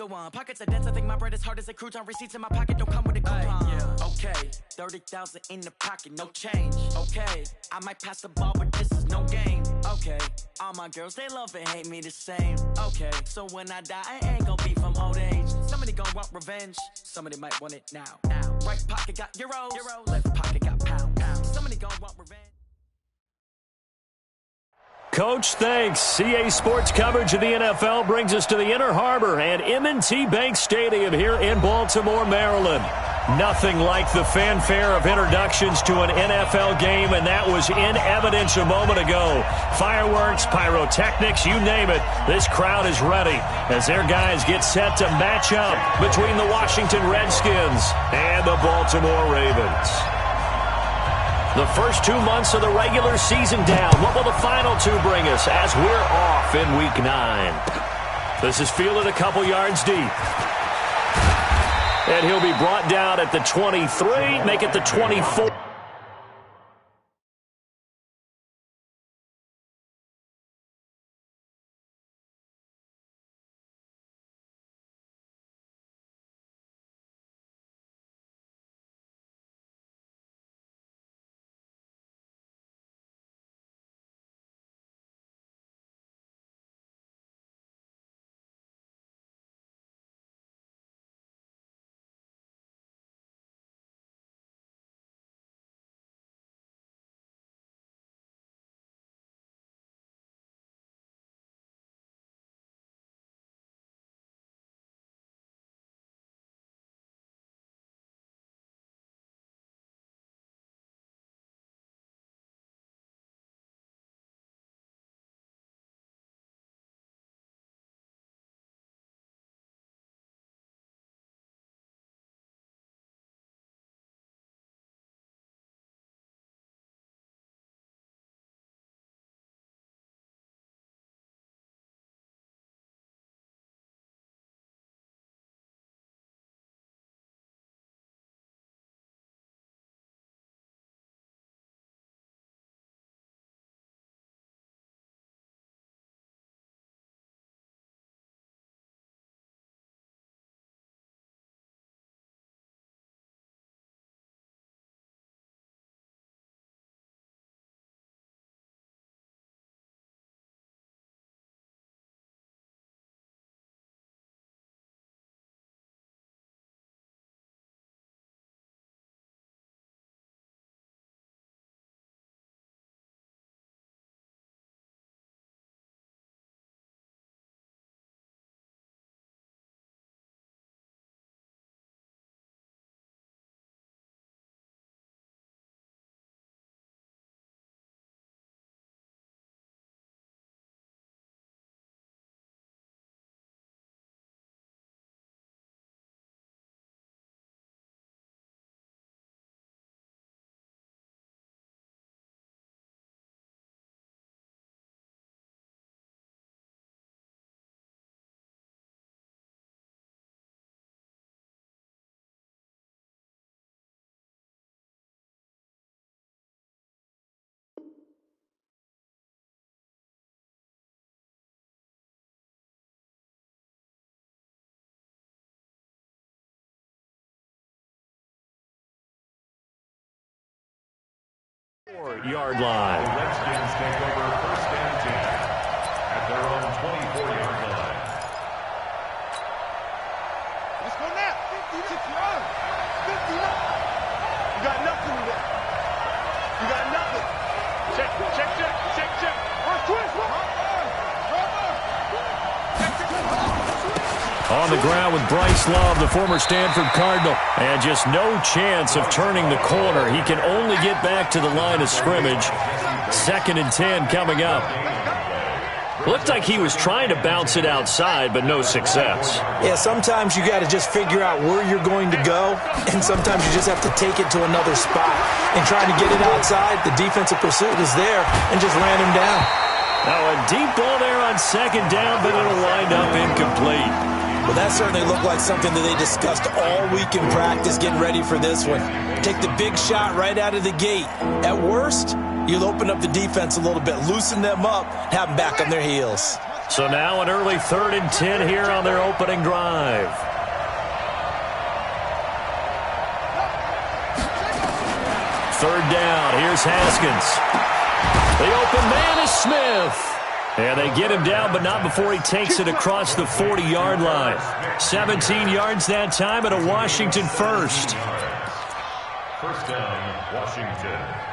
one. Pockets are dense, I think my bread is hard as a crouton. Receipts in my pocket don't come with a coupon. Yeah. Okay, 30,000 in the pocket, no change. Okay, I might pass the ball, but this is no game. Okay, all my girls, they love and hate me the same. Okay, so when I die, I ain't gonna be from old age. Somebody gon' want revenge, somebody might want it now. Right pocket got euros, left pocket got pounds. Somebody gon' want revenge. Coach, thanks. CA Sports coverage of the NFL brings us to the Inner Harbor and M&T Bank Stadium here in Baltimore, Maryland. Nothing like the fanfare of introductions to an NFL game, and that was in evidence a moment ago. Fireworks, pyrotechnics, you name it. This crowd is ready as their guys get set to match up between the Washington Redskins and the Baltimore Ravens. The first 2 months of the regular season down. What will the final two bring us as we're off in Week 9? This is fielded a couple yards deep. And he'll be brought down at the 23, make it the 24. Yard line. The Redskins take over first and 10 at their own 24-yard line. Let's go now. 59. You got nothing with that. You got nothing. Check. On the ground with Bryce Love, the former Stanford Cardinal. And just no chance of turning the corner. He can only get back to the line of scrimmage. 2nd and 10 coming up. Looked like he was trying to bounce it outside, but no success. Yeah, sometimes you got to just figure out where you're going to go, and sometimes you just have to take it to another spot. And trying to get it outside, the defensive pursuit was there and just ran him down. Now a deep ball there on 2nd down, but it'll wind up incomplete. Well, that certainly looked like something that they discussed all week in practice getting ready for this one. Take the big shot right out of the gate. At worst, you'll open up the defense a little bit, loosen them up, have them back on their heels. So now an early 3rd and 10 here on their opening drive. Third down. Here's Haskins. The open man is Smith. And they get him down, but not before he takes it across the 40-yard line. 17 yards that time and a Washington first. First down, Washington.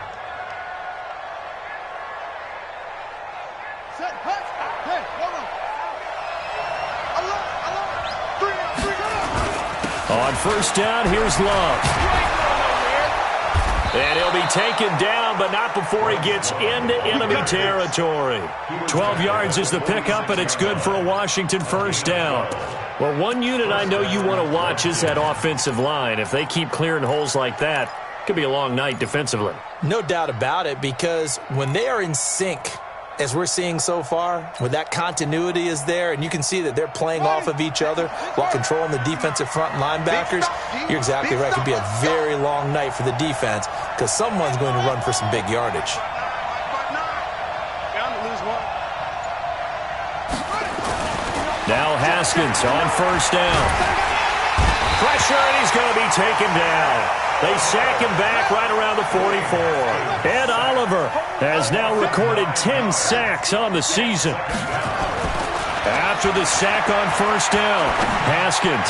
On first down, here's Love. And he'll be taken down, but not before he gets into enemy territory. 12 yards is the pickup, and it's good for a Washington first down. Well, one unit I know you want to watch is that offensive line. If they keep clearing holes like that, it could be a long night defensively. No doubt about it, because when they are in sync, as we're seeing so far, when that continuity is there, and you can see that they're playing off of each other while controlling the defensive front linebackers, you're exactly right. It could be a very long night for the defense because someone's going to run for some big yardage. Now Haskins on first down. Pressure, and he's going to be taken down. They sack him back right around the 44. Ed Oliver has now recorded 10 sacks on the season. After the sack on first down, Haskins.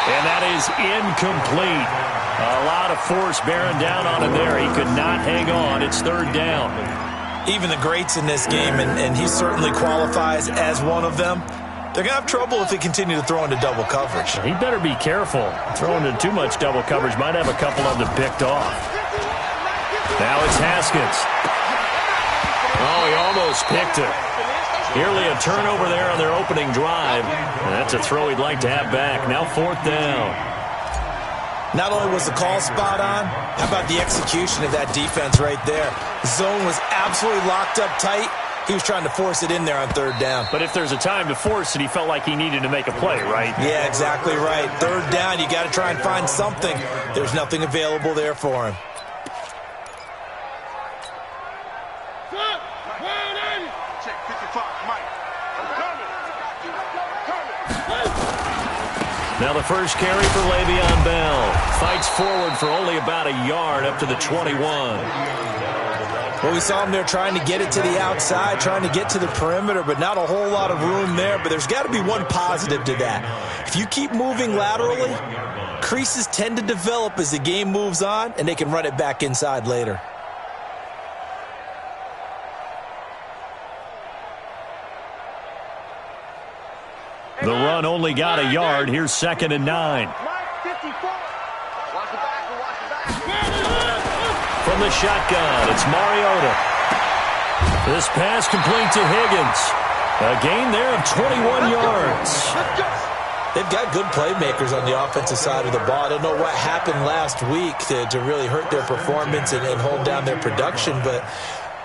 And that is incomplete. A lot of force bearing down on him there. He could not hang on. It's third down. Even the greats in this game, and he certainly qualifies as one of them, they're going to have trouble if they continue to throw into double coverage. He better be careful. Throwing into too much double coverage might have a couple of them picked off. Now it's Haskins. Oh, he almost picked it. Nearly a turnover there on their opening drive. And that's a throw he'd like to have back. Now fourth down. Not only was the call spot on, how about the execution of that defense right there? The zone was absolutely locked up tight. He was trying to force it in there on third down. But if there's a time to force it, he felt like he needed to make a play, right? Yeah, exactly right. Third down, you got to try and find something. There's nothing available there for him. Now the first carry for Le'Veon Bell. Fights forward for only about a yard up to the 21. Well, we saw him there trying to get it to the outside, trying to get to the perimeter, but not a whole lot of room there. But there's got to be one positive to that. If you keep moving laterally, creases tend to develop as the game moves on, and they can run it back inside later. The run only got a yard. Here's 2nd and 9. From the shotgun, it's Mariota. This pass complete to Higgins. A gain there of 21 yards. They've got good playmakers on the offensive side of the ball. I don't know what happened last week to really hurt their performance and hold down their production, but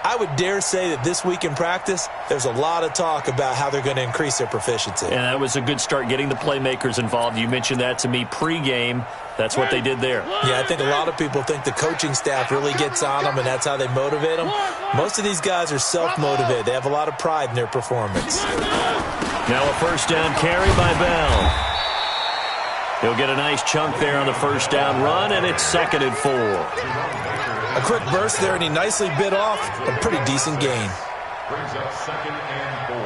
I would dare say that this week in practice, there's a lot of talk about how they're going to increase their proficiency. And that was a good start getting the playmakers involved. You mentioned that to me pregame. That's what they did there. Yeah, I think a lot of people think the coaching staff really gets on them, and that's how they motivate them. Most of these guys are self-motivated. They have a lot of pride in their performance. Now a first down carry by Bell. He'll get a nice chunk there on the first down run, and it's 2nd and 4. A quick burst there, and he nicely bit off a pretty decent gain. Brings up 2nd and 4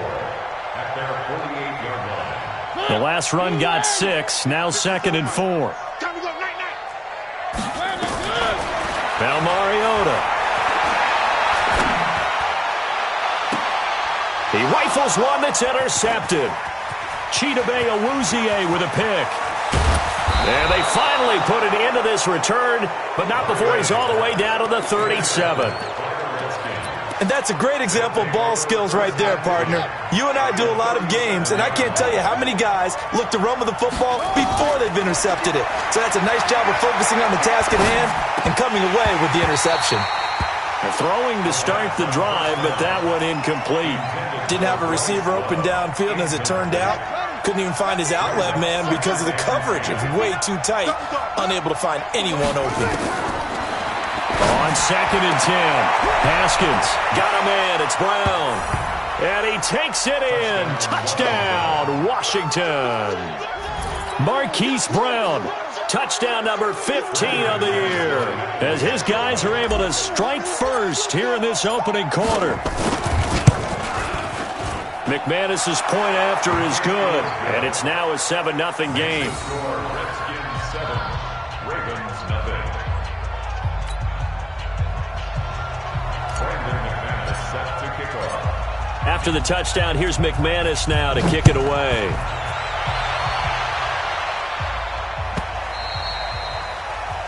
at their 48-yard line. The last run got 6, now 2nd and 4. Now Mariota. He rifles one that's intercepted. Chidobe Awuzie with a pick. And they finally put it into this return, but not before he's all the way down to the 37. And that's a great example of ball skills right there, partner. You and I do a lot of games, and I can't tell you how many guys look to run with the football before they've intercepted it. So that's a nice job of focusing on the task at hand and coming away with the interception. Throwing to start the drive, but that one incomplete. Didn't have a receiver open downfield, and as it turned out, couldn't even find his outlet man because of the coverage. It was way too tight, unable to find anyone open. On 2nd and 10, Haskins got a man. It's Brown. And he takes it in. Touchdown, Washington. Marquise Brown, touchdown number 15 of the year, as his guys are able to strike first here in this opening quarter. McManus's point after is good, and it's now a 7-0 game. Redskins 7, Ravens nothing. Brandon McManus set to kick off. After the touchdown, here's McManus now to kick it away.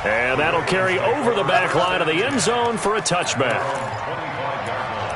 And that'll carry over the back line of the end zone for a touchback. 25-yard line.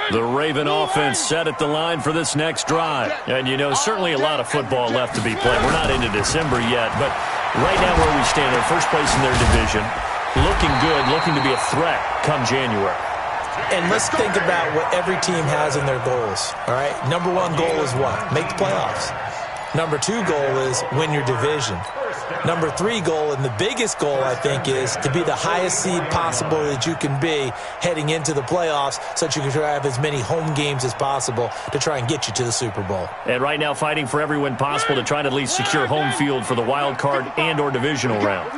The Raven offense set at the line for this next drive. And, you know, certainly a lot of football left to be played. We're not into December yet, but right now where we stand, they're first place in their division, looking good, looking to be a threat come January. And let's think about what every team has in their goals, all right? Number one goal is what? Make the playoffs. Number two goal is win your division. Number three goal, and the biggest goal, I think, is to be the highest seed possible that you can be heading into the playoffs so that you can try to have as many home games as possible to try and get you to the Super Bowl. And right now fighting for every win possible to try to at least secure home field for the wild card and or divisional round.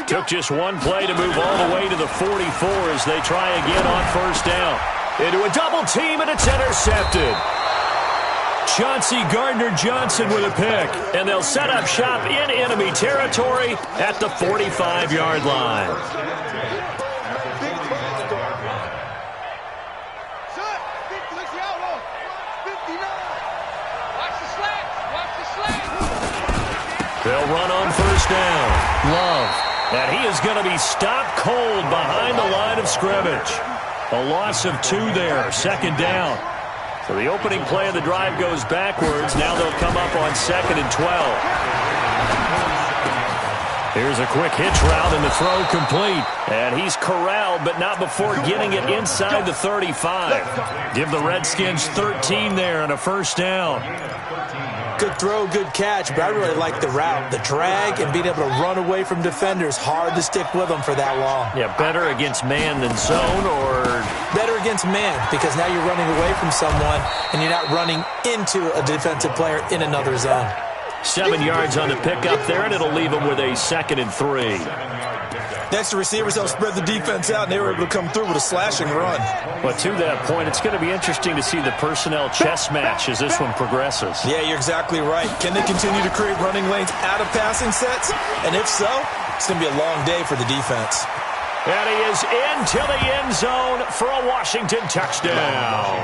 Took just one play to move all the way to the 44 as they try again on first down. Into a double team, and it's intercepted. Chauncey Gardner-Johnson with a pick, and they'll set up shop in enemy territory at the 45-yard line. They'll run on first down. Love. And he is going to be stopped cold behind the line of scrimmage. A loss of 2 there, second down. So the opening play of the drive goes backwards. Now they'll come up on 2nd and 12. Here's a quick hitch route and the throw complete. And he's corralled, but not before getting it inside the 35. Give the Redskins 13 there and a first down. Good throw, good catch, but I really like the route. The drag and being able to run away from defenders, hard to stick with them for that long. Yeah, better against man than zone, or? Better against man, because now you're running away from someone and you're not running into a defensive player in another zone. 7 yards on the pickup there, and it'll leave them with a 2nd and 3. Next, the receivers helped spread the defense out, and they were able to come through with a slashing run. But to that point, it's going to be interesting to see the personnel chess match as this one progresses. Yeah, you're exactly right. Can they continue to create running lanes out of passing sets? And if so, it's going to be a long day for the defense. And he is into the end zone for a Washington touchdown.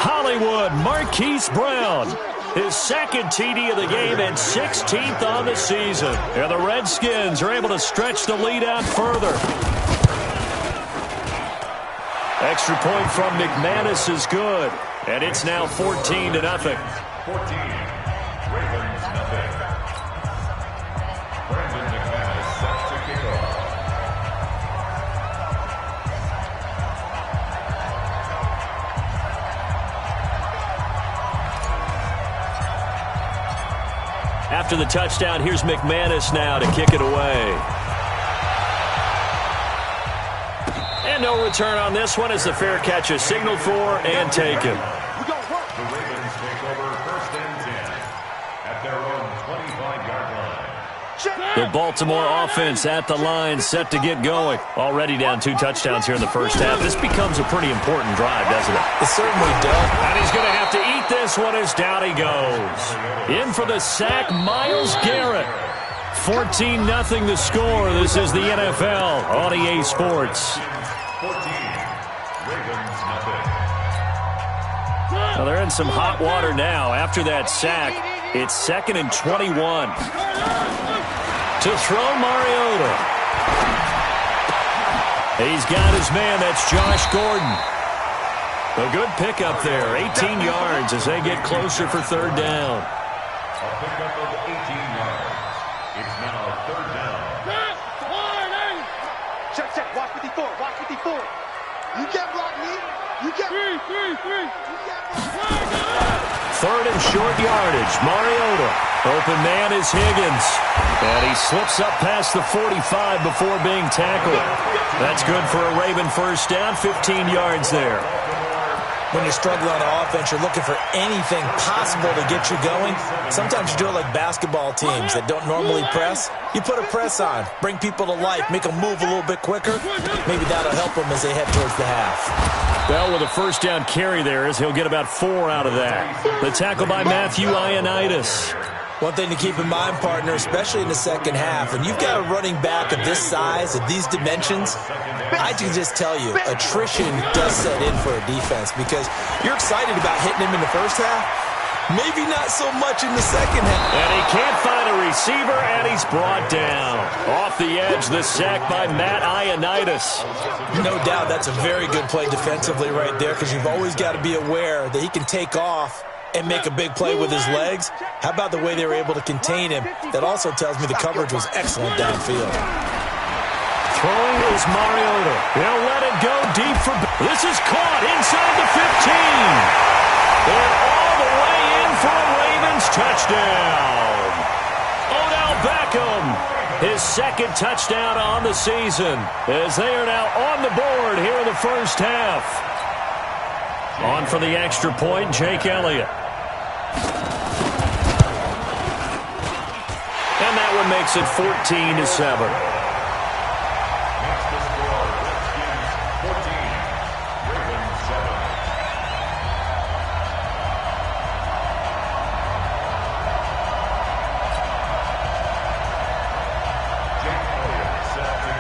Hollywood Marquise Brown, his 2nd TD of the game and 16th on the season. And the Redskins are able to stretch the lead out further. Extra point from McManus is good. And it's now 14-0. 14. Ravens nothing. Brandon McManus set to kick off. After the touchdown, here's McManus now to kick it away. And no return on this one as the fair catch is signaled for and taken. The Ravens take over 1st and 10 at their own 25-yard line. The Baltimore offense at the line, set to get going. Already down 2 touchdowns here in the first half. This becomes a pretty important drive, doesn't it? It certainly does. And he's going to have to eat this one as down he goes. In for the sack, Myles Garrett. 14-0 the score. This is the NFL on EA Sports. 14. Ravens nothing. Well, they're in some hot water now. After that sack, it's 2nd and 21. To throw Mariota. He's got his man. That's Josh Gordon. A good pickup there. 18 yards as they get closer for 3rd down. A pickup of 18 yards. It's now 3rd down. Check, watch the 54. Watch 54. You can't block me. You can't. Three. Third and short yardage. Mariota. Open man is Higgins. And he slips up past the 45 before being tackled. That's good for a Raven first down. 15 yards there. When you're struggling on offense, you're looking for anything possible to get you going. Sometimes you do it like basketball teams that don't normally press. You put a press on, bring people to life, make them move a little bit quicker. Maybe that'll help them as they head towards the half. Bell with a first down carry there as he'll get about 4 out of that. The tackle by Matthew Ioannidis. One thing to keep in mind, partner, especially in the second half, when you've got a running back of this size, of these dimensions, I can just tell you, attrition does set in for a defense because you're excited about hitting him in the first half. Maybe not so much in the second half. And he can't find a receiver, and he's brought down. Off the edge, the sack by Matt Ioannidis. No doubt that's a very good play defensively right there because you've always got to be aware that he can take off and make a big play with his legs. How about the way they were able to contain him? That also tells me the coverage was excellent downfield. Throwing is Mariota. He'll let it go deep for... This is caught inside the 15. And all the way in for a Ravens touchdown. Odell Beckham, his second touchdown on the season, as they are now on the board here in the first half. On for the extra point, Jake Elliott. And that one makes it 14-7.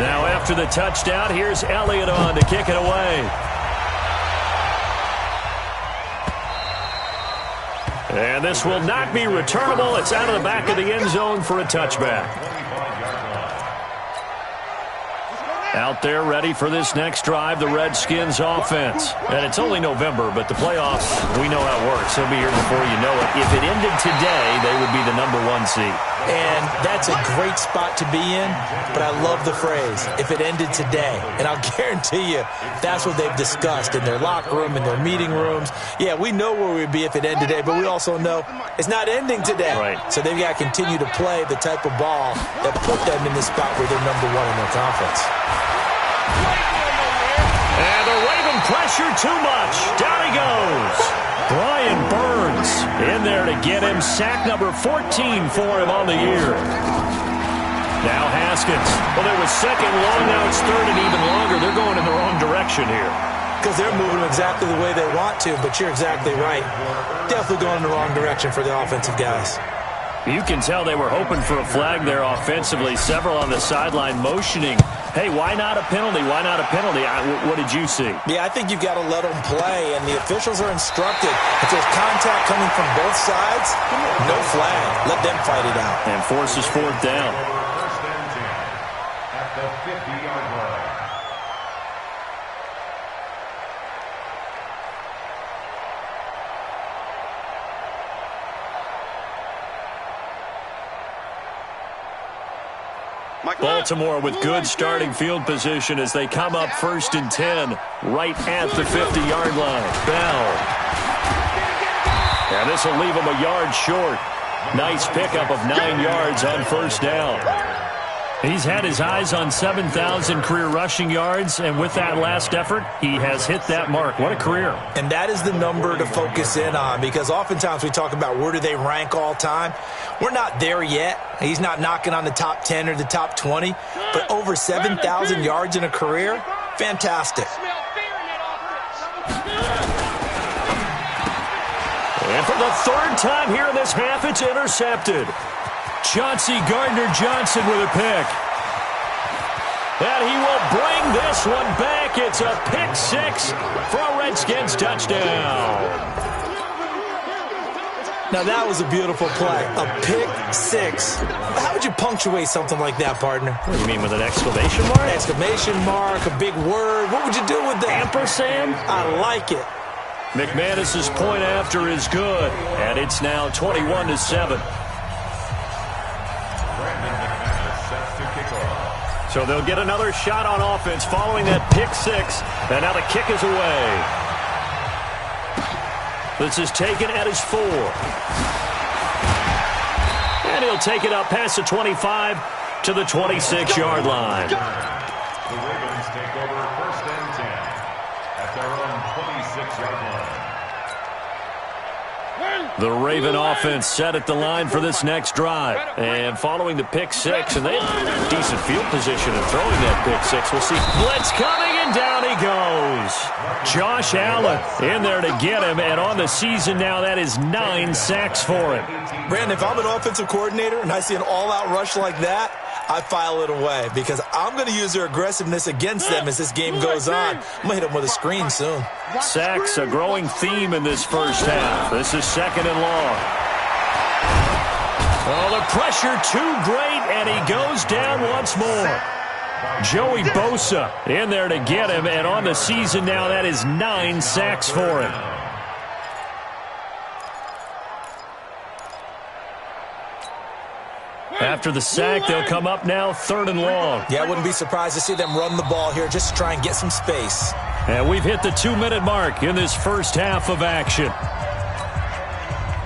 Now after the touchdown, here's Elliott on to kick it away. And this will not be returnable. It's out of the back of the end zone for a touchback. Out there ready for this next drive, the Redskins offense. And it's only November, but the playoffs, we know how it works. They'll be here before you know it. If it ended today, they would be the #1 seed. And that's a great spot to be in, but I love the phrase, if it ended today. And I'll guarantee you, that's what they've discussed in their locker room, in their meeting rooms. Yeah, we know where we'd be if it ended today, but we also know it's not ending today. Right. So they've got to continue to play the type of ball that put them in the spot where they're #1 in their conference. And the Raven pressure too much. Down he goes. Brian Burns in there to get him. Sack number 14 for him on the year. Now Haskins. Well, it was second long. Now it's third and even longer. They're going in the wrong direction here. Because they're moving exactly the way they want to, but you're exactly right. Definitely going in the wrong direction for the offensive guys. You can tell they were hoping for a flag there offensively. Several on the sideline motioning. Hey, why not a penalty? Why not a penalty? What did you see? Yeah, I think you've got to let them play, and the officials are instructed. If there's contact coming from both sides, no flag. Let them fight it out. And forces fourth down. First and 10 at the 50-yard line. Baltimore with good starting field position as they come up first and 10 right at the 50-yard line. Bell. And this will leave them a yard short. Nice pickup of 9 yards on first down. He's had his eyes on 7,000 career rushing yards, and with that last effort, he has hit that mark. What a career. And that is the number to focus in on, because oftentimes we talk about where do they rank all time. We're not there yet. He's not knocking on the top 10 or the top 20, but over 7,000 yards in a career, fantastic. And for the third time here in this half, it's intercepted. Chauncey Gardner-Johnson with a pick. And he will bring this one back. It's a pick six for a Redskins touchdown. Now that was a beautiful play. A pick six. How would you punctuate something like that, partner? What do you mean, with an exclamation mark? Exclamation mark, a big word. What would you do with that? Ampersand? I like it. McManus's point after is good. And it's now 21-7. So they'll get another shot on offense following that pick six. And now the kick is away. This is taken at his 4. And he'll take it up past the 25 to the 26-yard line. The Ravens take over 1st and 10 at their own 26-yard line. The Raven offense set at the line for this next drive. And following the pick six, and they have decent field position in throwing that pick six. We'll see. Blitz coming, and down he goes. Josh Allen in there to get him, and on the season now, that is 9 sacks for him. Brandon, if I'm an offensive coordinator and I see an all-out rush like that, I file it away because I'm going to use their aggressiveness against them as this game goes on. I'm going to hit them with a screen soon. Sacks, a growing theme in this first half. This is 2nd and long. Oh, the pressure too great, and he goes down once more. Joey Bosa in there to get him, and on the season now, that is 9 sacks for him. After the sack, they'll come up now 3rd and long. Yeah, I wouldn't be surprised to see them run the ball here just to try and get some space. And we've hit the 2-minute mark in this first half of action.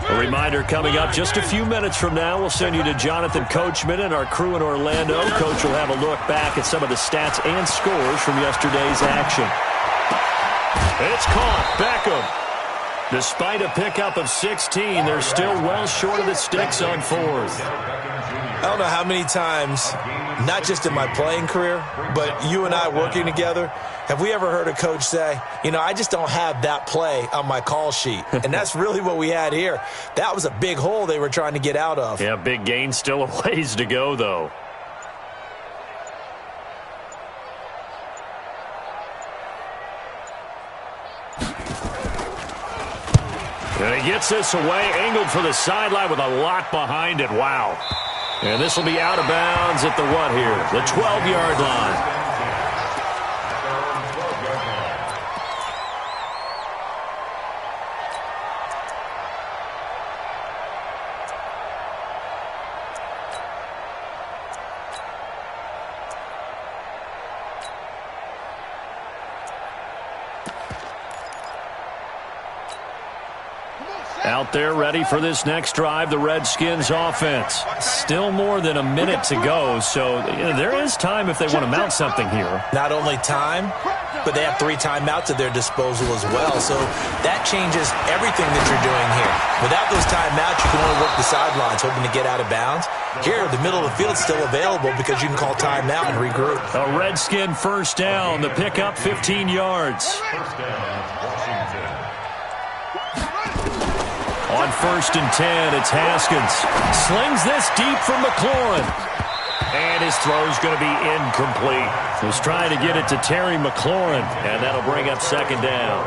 A reminder coming up just a few minutes from now. We'll send you to Jonathan Coachman and our crew in Orlando. Coach will have a look back at some of the stats and scores from yesterday's action. It's caught. Beckham. Despite a pickup of 16, they're still well short of the sticks on 4th. I don't know how many times, not just in my playing career, but you and I working together, have we ever heard a coach say, you know, I just don't have that play on my call sheet. And that's really what we had here. That was a big hole they were trying to get out of. Yeah, big gain, still a ways to go, though. And he gets this away, angled for the sideline with a lot behind it. Wow. And this will be out of bounds at the what here? The 12-yard line. Out there ready for this next drive, the Redskins offense. Still more than a minute to go, so there is time if they want to mount something here. Not only time, but they have 3 timeouts at their disposal as well, so that changes everything that you're doing here. Without those timeouts, you can only work the sidelines, hoping to get out of bounds. Here, the middle of the field is still available because you can call timeout and regroup. A Redskin first down, the pickup 15 yards. First down, Washington. On 1st and 10, it's Haskins. Slings this deep for McLaurin. And his throw's going to be incomplete. He's trying to get it to Terry McLaurin, and that'll bring up 2nd down.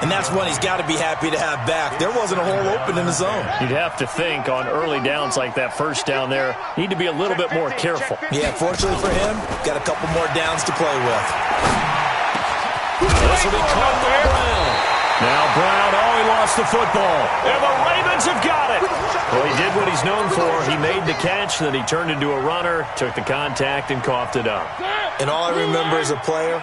And that's one he's got to be happy to have back. There wasn't a hole open in the zone. You'd have to think on early downs like that first down there, need to be a little bit more careful. Yeah, fortunately for him, got a couple more downs to play with. This will be caught by Brown. Now Brown, he lost the football. And the Ravens have got it. Well, he did what he's known for. He made the catch, then he turned into a runner, took the contact, and coughed it up. And all I remember as a player,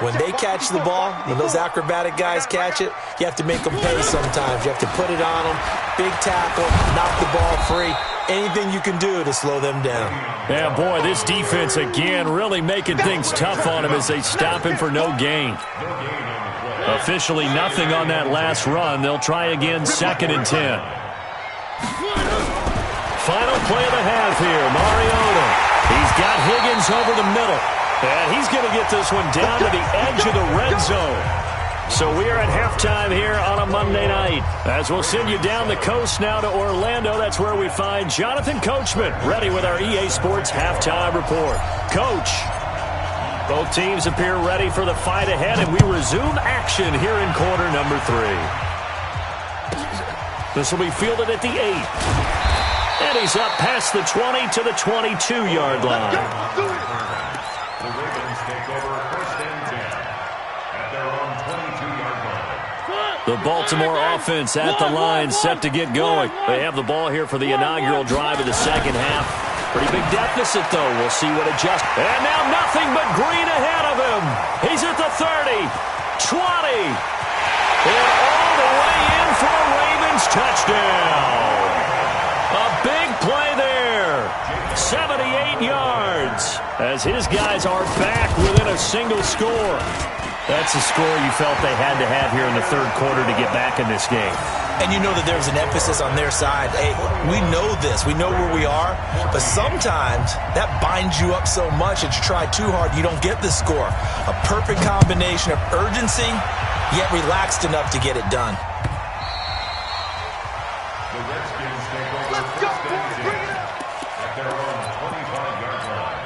when they catch the ball, when those acrobatic guys catch it, you have to make them pay sometimes. You have to put it on them, big tackle, knock the ball free. Anything you can do to slow them down. Yeah, boy, this defense again really making things tough on him as they stop him for no gain. Officially nothing on that last run. They'll try again 2nd and 10. Final play of the half here, Mariota. He's got Higgins over the middle. And he's going to get this one down to the edge of the red zone. So we are at halftime here on a Monday night. As we'll send you down the coast now to Orlando. That's where we find Jonathan Coachman ready with our EA Sports halftime report. Coach. Both teams appear ready for the fight ahead, and we resume action here in quarter number 3. This will be fielded at the 8. And he's up past the 20 to the 22-yard line. The Ravens take over 1st and 10 at their own 22-yard line. The Baltimore offense at the line, set to get going. They have the ball here for the inaugural drive of the second half. Pretty big deficit, though. We'll see what adjusts. And now nothing but green ahead of him. He's at the 30, 20, and all the way in for a Ravens touchdown. A big play there. 78 yards as his guys are back within a single score. That's a score you felt they had to have here in the third quarter to get back in this game. And you know that there's an emphasis on their side. Hey, we know this. We know where we are. But sometimes that binds you up so much that you try too hard, you don't get the score. A perfect combination of urgency, yet relaxed enough to get it done. The Redskins take over first and 10 at their own 25-yard line.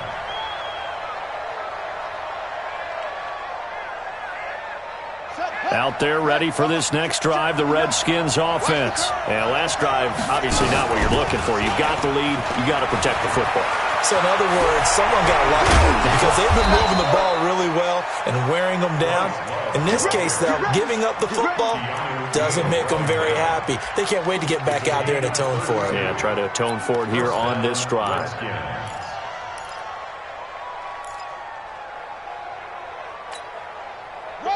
Out there ready for this next drive, the Redskins offense. And last drive, obviously not what you're looking for. You've got the lead. You got to protect the football. So in other words, someone got lucky because they've been moving the ball really well and wearing them down. In this case, though, giving up the football doesn't make them very happy. They can't wait to get back out there and atone for it. Yeah, try to atone for it here on this drive.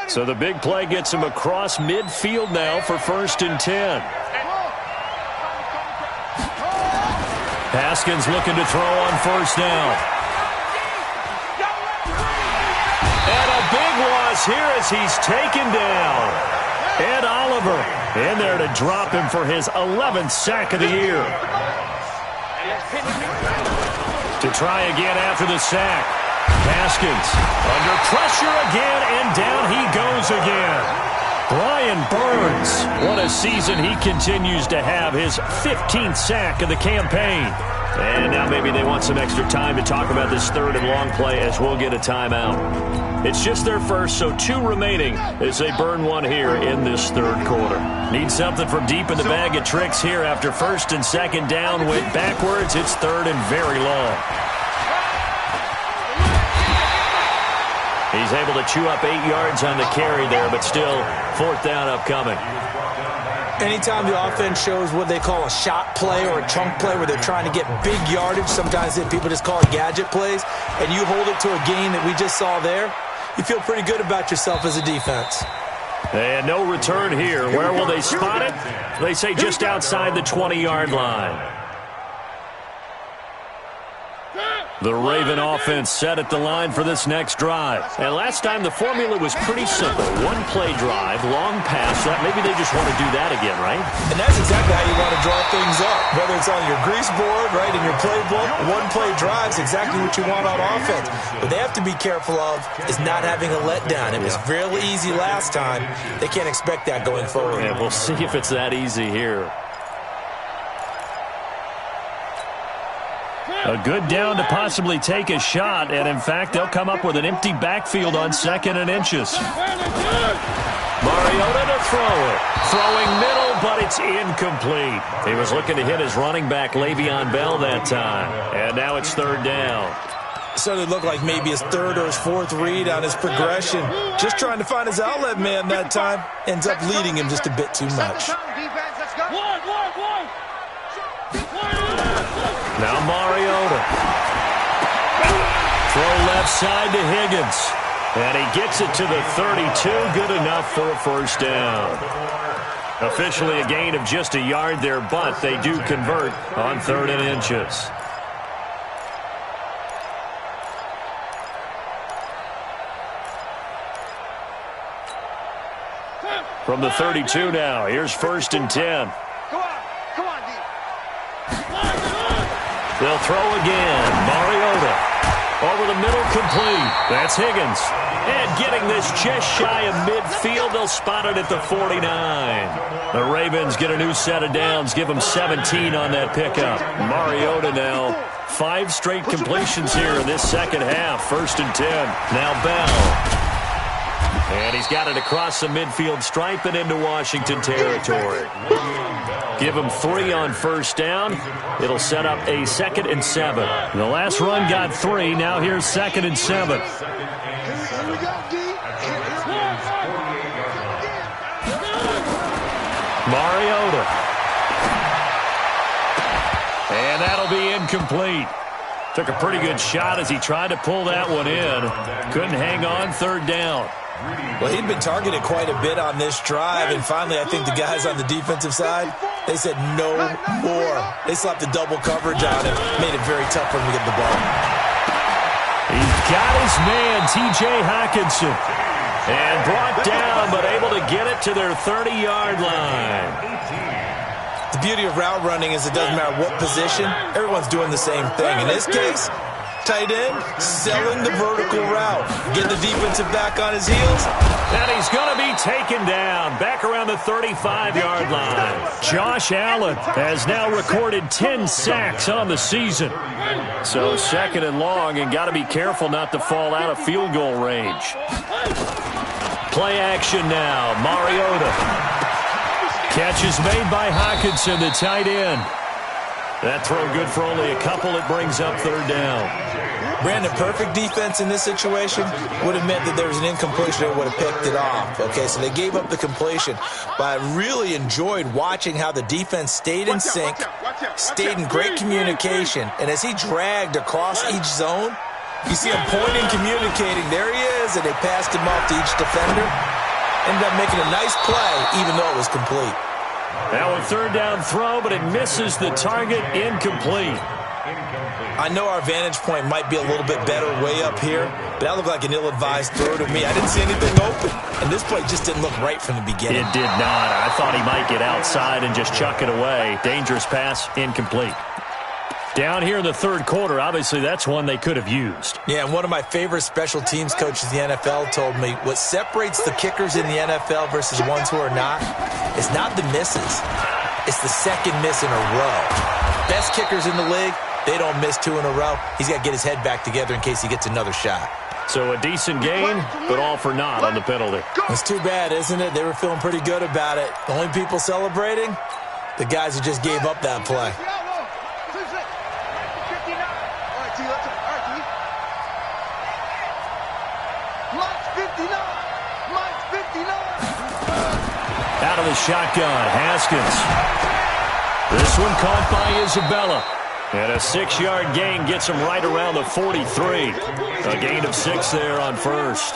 So the big play gets him across midfield now for first and 10. Haskins looking to throw on first down. And a big loss here as he's taken down. Ed Oliver in there to drop him for his 11th sack of the year. To try again after the sack. Haskins under pressure again, and down he goes again. Brian Burns, what a season he continues to have, his 15th sack of the campaign. And now maybe they want some extra time to talk about this third and long play as we'll get a timeout. It's just their first, so 2 remaining as they burn one here in this third quarter. Need something from deep in the bag of tricks here after first and second down went backwards. It's third and very long. He's able to chew up 8 yards on the carry there, but still fourth down upcoming. Anytime the offense shows what they call a shot play or a chunk play where they're trying to get big yardage, sometimes people just call it gadget plays, and you hold it to a gain that we just saw there, you feel pretty good about yourself as a defense. And no return here. Where will they spot it? They say just outside the 20-yard line. The Raven offense set at the line for this next drive. And last time the formula was pretty simple. One play drive, long pass. Maybe they just want to do that again, right? And that's exactly how you want to draw things up. Whether it's on your grease board, right, in your playbook, one play drive is exactly what you want on offense. What they have to be careful of is not having a letdown. It was real easy last time. They can't expect that going forward. And we'll see if it's that easy here. A good down to possibly take a shot, and in fact, they'll come up with an empty backfield on second and inches. Mariota to throw it. Throwing middle, but it's incomplete. He was looking to hit his running back, Le'Veon Bell, that time. And now it's third down. So it looked like maybe his third or his fourth read on his progression. Just trying to find his outlet man that time. Ends up leading him just a bit too much. Now Mariota. Throw left side to Higgins. And he gets it to the 32. Good enough for a first down. Officially a gain of just a yard there, but they do convert on third and inches. From the 32 now, here's first and 10. They'll throw again. Mariota over the middle, complete. That's Higgins. And getting this just shy of midfield, they'll spot it at the 49. The Ravens get a new set of downs, give them 17 on that pickup. Mariota now, 5 straight completions here in this second half. First and 10. Now Bell. And he's got it across the midfield stripe and into Washington territory. Give him 3 on first down. It'll set up a 2nd and 7. The last run got 3. Now here's 2nd and 7. Mariota. And that'll be incomplete. Took a pretty good shot as he tried to pull that one in. Couldn't hang on, third down. Well, he'd been targeted quite a bit on this drive, and finally I think the guys on the defensive side, they said no more. They slapped the double coverage on him, made it very tough for him to get the ball. He's got his man, T.J. Hockenson, and brought down, but able to get it to their 30-yard line. The beauty of route running is it doesn't matter what position, everyone's doing the same thing. In this case, tight end, selling the vertical route. Get the defensive back on his heels. And he's going to be taken down back around the 35-yard line. Josh Allen has now recorded 10 sacks on the season. So second and long, and got to be careful not to fall out of field goal range. Play action now. Mariota. Catch is made by Hockenson, the tight end. That throw good for only a couple. It brings up third down. Brandon, perfect defense in this situation would have meant that there was an incompletion that would have picked it off. Okay, so they gave up the completion. But I really enjoyed watching how the defense stayed in sync, stayed in great communication. And as he dragged across each zone, you see him pointing, communicating. There he is, and they passed him off to each defender. Ended up making a nice play, even though it was complete. Now a third down throw, but it misses the target, incomplete. I know our vantage point might be a little bit better way up here, but that looked like an ill-advised throw to me. I didn't see anything open, and this play just didn't look right from the beginning. It did not. I thought he might get outside and just chuck it away. Dangerous pass, incomplete. Down here in the third quarter, obviously that's one they could have used. Yeah, and one of my favorite special teams coaches in the NFL told me what separates the kickers in the NFL versus the ones who are not is not the misses. It's the second miss in a row. Best kickers in the league, they don't miss two in a row. He's got to get his head back together in case he gets another shot. So a decent gain, but all for naught on the penalty. It's too bad, isn't it? They were feeling pretty good about it. The only people celebrating, the guys who just gave up that play. Out of the shotgun, Haskins. This one caught by Isabella. And a 6-yard gain gets him right around the 43. A gain of 6 there on first.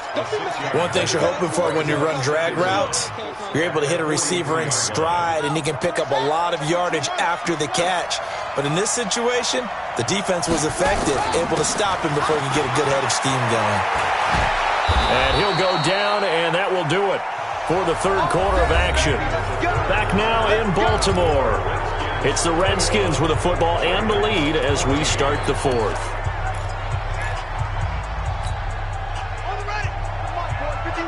One thing you're hoping for when you run drag routes, you're able to hit a receiver in stride, and he can pick up a lot of yardage after the catch. But in this situation, the defense was effective, able to stop him before he could get a good head of steam going. And he'll go down, and that will do it for the third quarter of action. Back now in Baltimore. It's the Redskins with the football and the lead as we start the fourth. On the ready. Come on, boy, 51.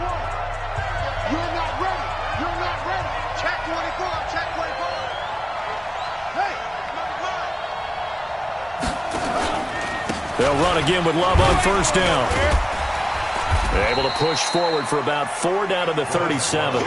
You're not ready. You're not ready. Check 24. Check 24. Hey, number 5. They'll run again with Love on first down. They're able to push forward for about 4 down to the 37.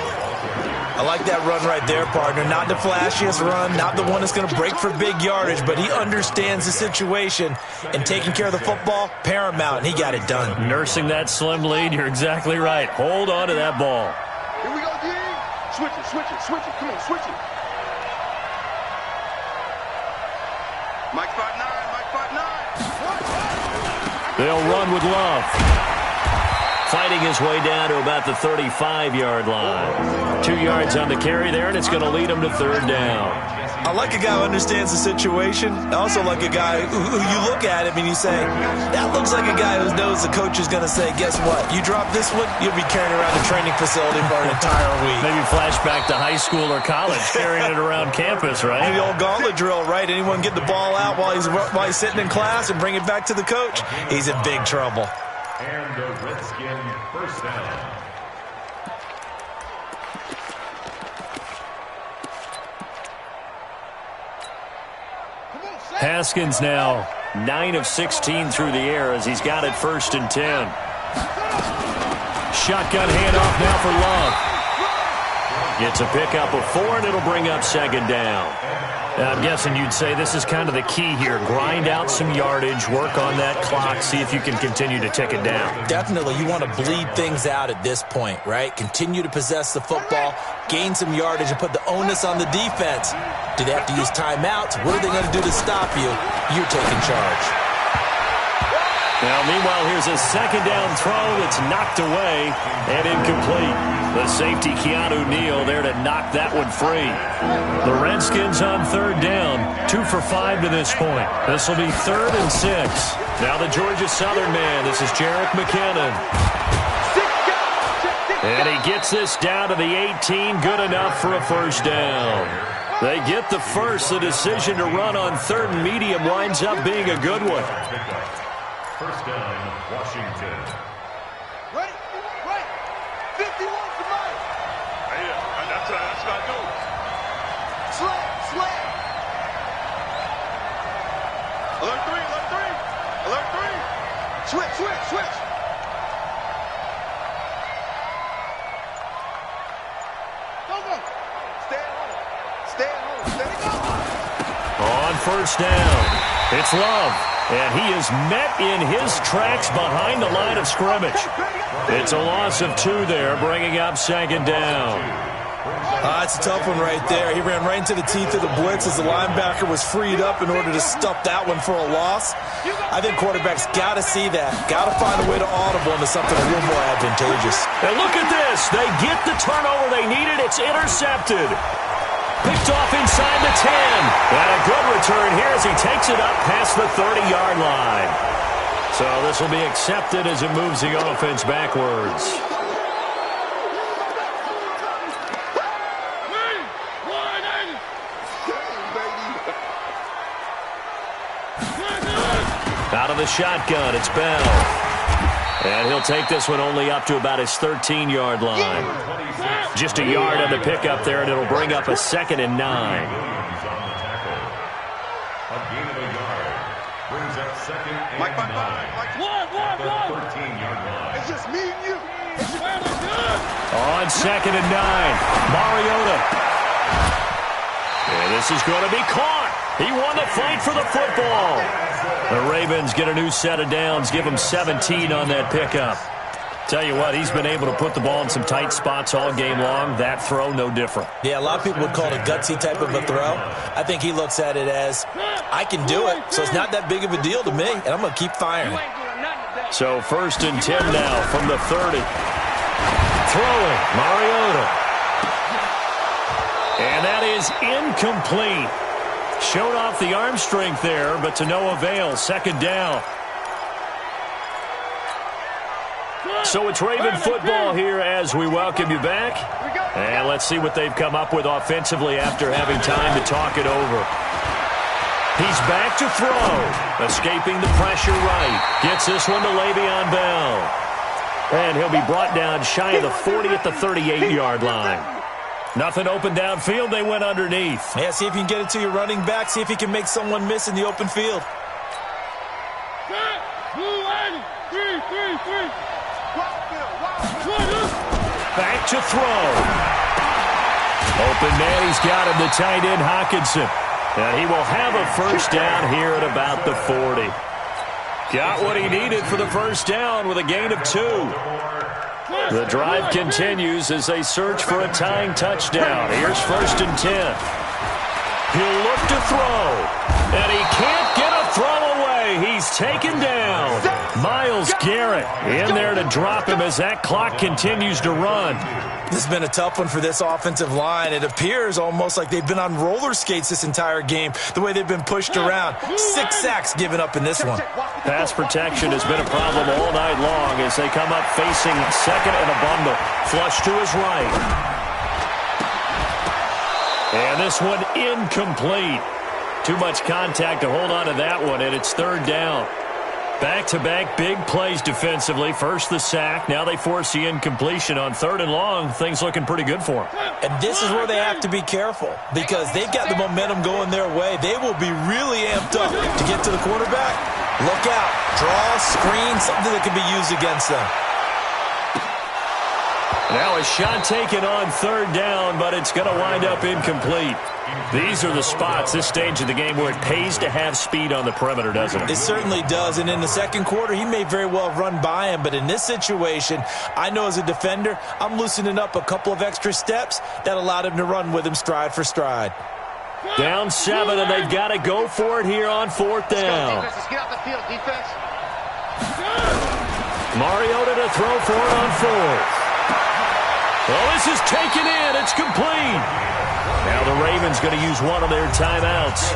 I like that run right there, partner. Not the flashiest run, not the one that's going to break for big yardage, but he understands the situation, and taking care of the football, paramount, and he got it done. Nursing that slim lead, you're exactly right. Hold on to that ball. Here we go, D. Switch it, switch it, switch it. Come on, switch it. Mike 5'9", Mike 5'9". They'll run with Love. Fighting his way down to about the 35-yard line. 2 yards on the carry there, and it's going to lead him to third down. I like a guy who understands the situation. I also like a guy who you look at him and you say, that looks like a guy who knows the coach is going to say, guess what? You drop this one, you'll be carrying around the training facility for an entire week. Maybe flashback to high school or college, carrying it around campus, right? The old gauntlet drill, right? Anyone get the ball out while he's sitting in class and bring it back to the coach? He's in big trouble. And the Redskin first down. Haskins now 9 of 16 through the air as he's got it 1st and 10. Shotgun handoff now for Love. Gets a pickup of 4, and it'll bring up 2nd down. I'm guessing you'd say this is kind of the key here. Grind out some yardage, work on that clock, see if you can continue to tick it down. Definitely, you want to bleed things out at this point, right? Continue to possess the football, gain some yardage, and put the onus on the defense. Do they have to use timeouts? What are they going to do to stop you? You're taking charge. Now, meanwhile, here's a second down throw that's knocked away and incomplete. The safety, Keanu Neal, there to knock that one free. The Redskins on third down, 2 for 5 to this point. This will be 3rd and 6. Now the Georgia Southern man, this is Jerick McKinnon. And he gets this down to the 18, good enough for a first down. They get the first. The decision to run on 3rd and medium winds up being a good one. First down, Washington. Ready? Right. 51 to mine. Yeah, that's what I do. Slam. Alert 3. Switch. Go. Stay at home. Steady go. On first down, it's Love. And he is met in his tracks behind the line of scrimmage. It's a loss of 2 there, bringing up second down. It's a tough one right there. He ran right into the teeth of the blitz as the linebacker was freed up in order to stuff that one for a loss. I think quarterbacks got to see that. Got to find a way to audible into something a little more advantageous. And look at this. They get the turnover they needed. It's intercepted. Picked off inside the 10. And a good return here as he takes it up past the 30-yard line. So this will be accepted as it moves the offense backwards. Out of the shotgun, it's Bell. And he'll take this one only up to about his 13-yard line. Just a yard on the pickup there, and it'll bring up a 2nd and 9. A gain of a yard brings up 2nd and 9. The 13-yard line. It's just me and you. On 2nd and 9, Mariota. And this is going to be caught. He won the fight for the football. The Ravens get a new set of downs, give him 17 on that pickup. Tell you what, he's been able to put the ball in some tight spots all game long. That throw, no different. Yeah, a lot of people would call it a gutsy type of a throw. I think he looks at it as, I can do it, so it's not that big of a deal to me, and I'm going to keep firing. So 1st and 10 now from the 30. Throwing, Mariota. And that is incomplete. Showed off the arm strength there, but to no avail. 2nd down. So it's Raven football here as we welcome you back. And let's see what they've come up with offensively after having time to talk it over. He's back to throw. Escaping the pressure right. Gets this one to Le'Veon Bell. And he'll be brought down shy of the 40 at the 38-yard line. Nothing open downfield. They went underneath. Yeah, see if you can get it to your running back. See if he can make someone miss in the open field. Back to throw. Open man, he's got him, the tight end, Hockenson. And he will have a first down here at about the 40. Got what he needed for the first down with a gain of 2. The drive continues as they search for a tying touchdown. Here's 1st and 10. He'll look to throw. And he can't get a throw away. He's taken down. Myles Garrett in there to drop him as that clock continues to run. This has been a tough one for this offensive line. It appears almost like they've been on roller skates this entire game, the way they've been pushed around. 6 sacks given up in this one. Pass protection has been a problem all night long as they come up facing 2nd and a bundle. Flush to his right. And this one incomplete. Too much contact to hold on to that one, and it's 3rd down. Back-to-back big plays defensively. First the sack. Now they force the incompletion on 3rd and long. Things looking pretty good for them. And this is where they have to be careful because they've got the momentum going their way. They will be really amped up to get to the quarterback. Look out. Draw, screen, something that can be used against them. Now a shot taken on 3rd down, but it's going to wind up incomplete. These are the spots, this stage of the game, where it pays to have speed on the perimeter, doesn't it? It certainly does, and in the second quarter, he may very well run by him, but in this situation, I know as a defender, I'm loosening up a couple of extra steps that allowed him to run with him stride for stride. Down 7, and they've got to go for it here on 4th down. Let's get out the field, defense. Mariota to throw for it on fourth. Well, this is taken in. It's complete. Now the Ravens going to use one of their timeouts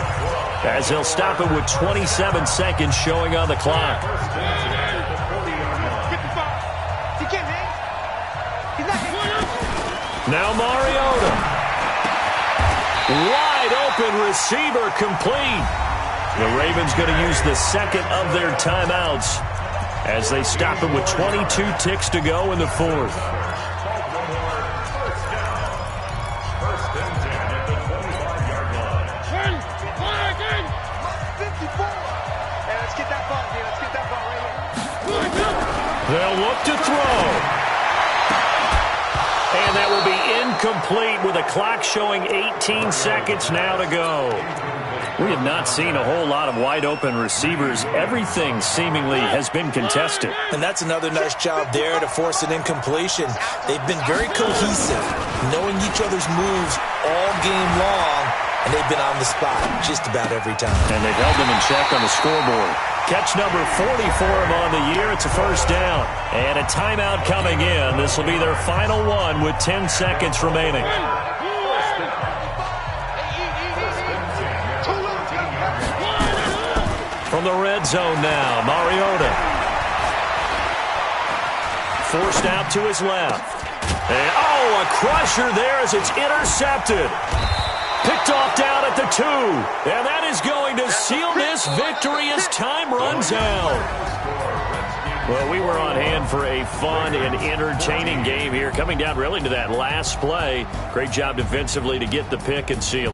as they'll stop it with 27 seconds showing on the clock. Now Mariota. Wide open receiver complete. The Ravens going to use the second of their timeouts as they stop it with 22 ticks to go in the fourth. First and 10 at the 25-yard line. Hey, let's get that ball, man. Let's get that ball right here. They'll look to throw. And that will be incomplete with a clock showing 18 seconds now to go. We have not seen a whole lot of wide-open receivers. Everything seemingly has been contested. And that's another nice job there to force an incompletion. They've been very cohesive, knowing each other's moves all game long, and they've been on the spot just about every time. And they've held them in check on the scoreboard. Catch number 40 for him on the year. It's a first down. And a timeout coming in. This will be their final one with 10 seconds remaining. From the red zone now, Mariota. Forced out to his left. And, oh, a crusher there as it's intercepted. Picked off down at the 2. And that is going to seal this victory as time runs out. Well, we were on hand for a fun and entertaining game here. Coming down really to that last play. Great job defensively to get the pick and seal.